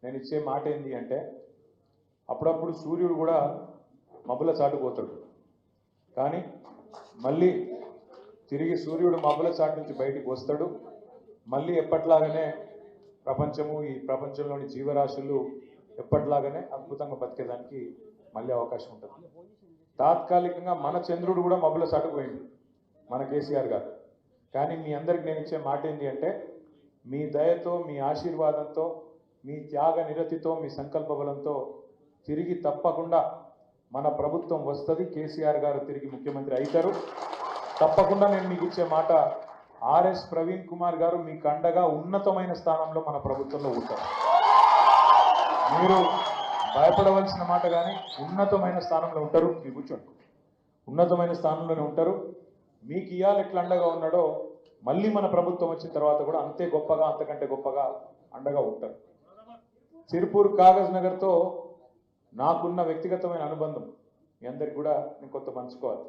నేను ఇచ్చే మాట ఏంటి అంటే, అప్పుడప్పుడు సూర్యుడు కూడా మబ్బుల చాటుపోతాడు, కానీ మళ్ళీ తిరిగి సూర్యుడు మబ్బుల చాటు నుంచి బయటికి వస్తాడు. మళ్ళీ ఎప్పట్లాగానే ఈ ప్రపంచంలోని జీవరాశులు ఎప్పట్లాగానే అద్భుతంగా బతికేదానికి మళ్ళీ అవకాశం ఉంటుంది. తాత్కాలికంగా మన చంద్రుడు కూడా మబ్బుల చాటుకుపోయింది, మన కేసీఆర్ గారు. కానీ మీ అందరికి నేను ఇచ్చే మాట ఏంటి అంటే, మీ దయతో, మీ ఆశీర్వాదంతో, మీ త్యాగ నిరతితో, మీ సంకల్ప బలంతో తిరిగి తప్పకుండా మన ప్రభుత్వం వస్తుంది. కేసీఆర్ గారు తిరిగి ముఖ్యమంత్రి అవుతారు. తప్పకుండా నేను మీకు ఇచ్చే మాట, ఆర్ఎస్ ప్రవీణ్ కుమార్ గారు మీకు అండగా ఉన్నతమైన స్థానంలో మన ప్రభుత్వంలో ఉంటారు. మీరు భయపడవలసిన మాట కానీ ఉన్నతమైన స్థానంలో ఉంటారు. మీరు కూర్చోండి, ఉన్నతమైన స్థానంలోనే ఉంటారు. మీకు ఇవాళ ఎట్లా అండగా ఉన్నాడో మళ్ళీ మన ప్రభుత్వం వచ్చిన తర్వాత కూడా అంతే గొప్పగా, అంతకంటే గొప్పగా అండగా ఉంటారు. సిర్పూర్ కాగజ్ నగర్తో నాకున్న వ్యక్తిగతమైన అనుబంధం మీ అందరికి కూడా నేను కొంత పంచుకోవాలి.